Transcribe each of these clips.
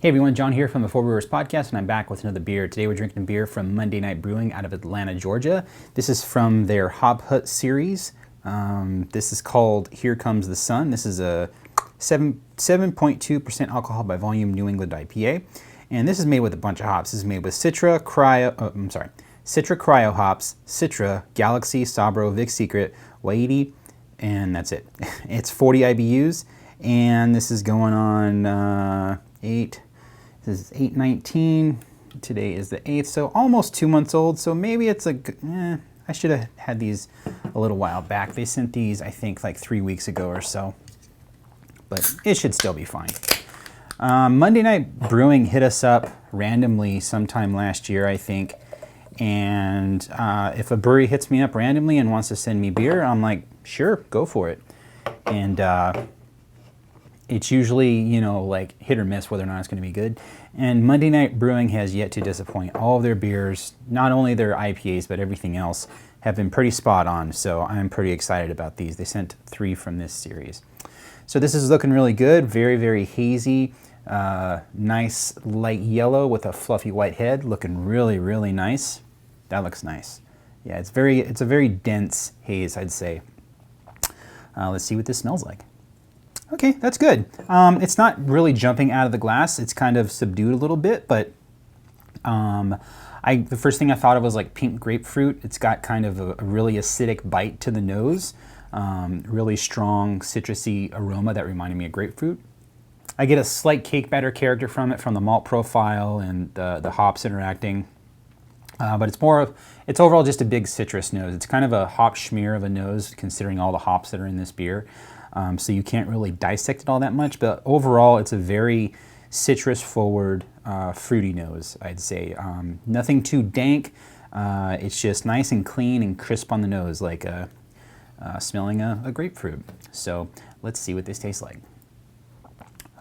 Hey everyone, John here from the Four Brewers Podcast, and I'm back with another beer. Today we're drinking a beer from Monday Night Brewing out of Atlanta, Georgia. This is from their Hop Hut series. This is called Here Comes the Sun. This is a 7.2% alcohol by volume New England IPA, and this is made with a bunch of hops. This is made with Citra Cryo hops, Citra, Galaxy, Sabro, Vic Secret, Waiti, and that's it. It's 40 IBUs, and this is going on This is 8/19. Today is the 8th, so almost 2 months old. So maybe it's I should have had these a little while back. They sent these, I think, like 3 weeks ago or so, but it should still be fine. Monday Night Brewing hit us up randomly sometime last year, I think. And if a brewery hits me up randomly and wants to send me beer, I'm like, sure, go for it. And it's usually, like hit or miss whether or not it's going to be good. And Monday Night Brewing has yet to disappoint. All of their beers, not only their IPAs, but everything else, have been pretty spot on. So I'm pretty excited about these. They sent 3 from this series. So this is looking really good. Very, very hazy. Nice light yellow with a fluffy white head. Looking really, really nice. That looks nice. Yeah, it's a very dense haze, I'd say. Let's see what this smells like. Okay, that's good. It's not really jumping out of the glass. It's kind of subdued a little bit, but the first thing I thought of was like pink grapefruit. It's got kind of a really acidic bite to the nose, really strong citrusy aroma that reminded me of grapefruit. I get a slight cake batter character from it, from the malt profile and the hops interacting. But it's overall just a big citrus nose. It's kind of a hop schmear of a nose, considering all the hops that are in this beer. So you can't really dissect it all that much, but overall it's a very citrus-forward, fruity nose, I'd say. Nothing too dank. It's just nice and clean and crisp on the nose, like smelling a grapefruit. So let's see what this tastes like.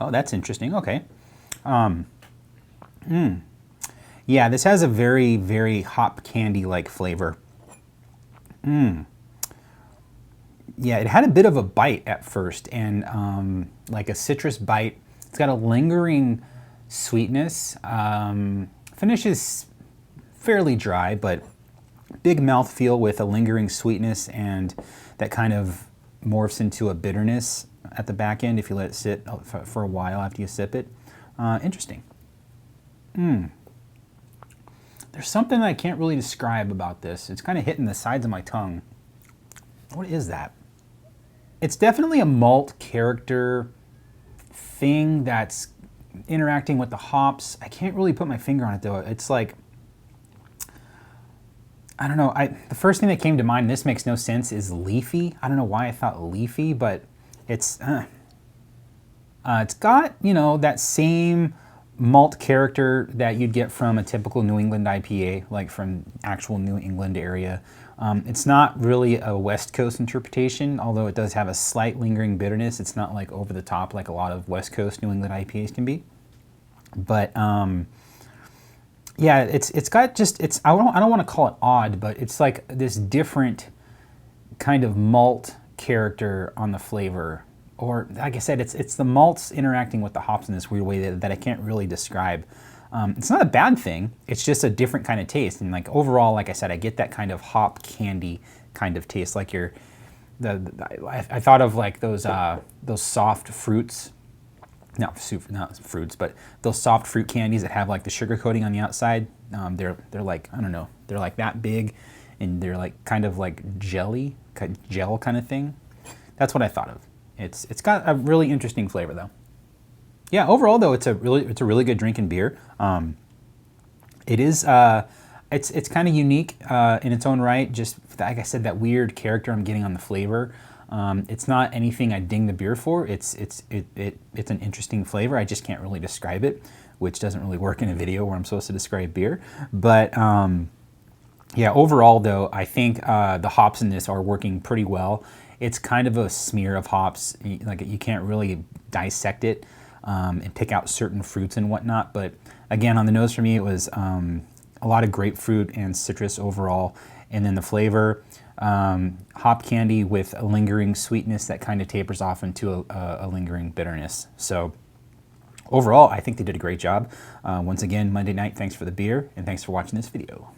Oh, that's interesting. Okay. Yeah, this has a very, very hop candy-like flavor. Yeah, it had a bit of a bite at first, and like a citrus bite. It's got a lingering sweetness. Finish is fairly dry, but big mouthfeel with a lingering sweetness, and that kind of morphs into a bitterness at the back end if you let it sit for a while after you sip it. Interesting. There's something I can't really describe about this. It's kind of hitting the sides of my tongue. What is that? It's definitely a malt character thing that's interacting with the hops. I can't really put my finger on it though. It's like, I don't know. The first thing that came to mind, this makes no sense, is leafy. I don't know why I thought leafy, but it's got, that same malt character that you'd get from a typical New England IPA, like from actual New England area. It's not really a West Coast interpretation, although it does have a slight lingering bitterness. It's not like over the top like a lot of West Coast New England IPAs can be. But yeah, it's got just, I don't want to call it odd, but it's like this different kind of malt character on the flavor. Or like I said, it's the malts interacting with the hops in this weird way that I can't really describe. It's not a bad thing. It's just a different kind of taste. And like overall, like I said, I get that kind of hop candy kind of taste. Like I thought of like those soft fruits, not fruits, but those soft fruit candies that have like the sugar coating on the outside. They're like, I don't know, they're like that big, and they're like kind of like gel kind of thing. That's what I thought of. It's got a really interesting flavor though. Yeah, overall though, it's a really good drinking beer. It is it's kind of unique in its own right. Just like I said, that weird character I'm getting on the flavor. It's not anything I ding the beer for. It's an interesting flavor. I just can't really describe it, which doesn't really work in a video where I'm supposed to describe beer. But yeah, overall though, I think the hops in this are working pretty well. It's kind of a smear of hops. Like you can't really dissect it and pick out certain fruits and whatnot. But again, on the nose for me, it was a lot of grapefruit and citrus overall. And then the flavor, hop candy with a lingering sweetness that kind of tapers off into a lingering bitterness. So overall, I think they did a great job. Once again, Monday night, thanks for the beer, and thanks for watching this video.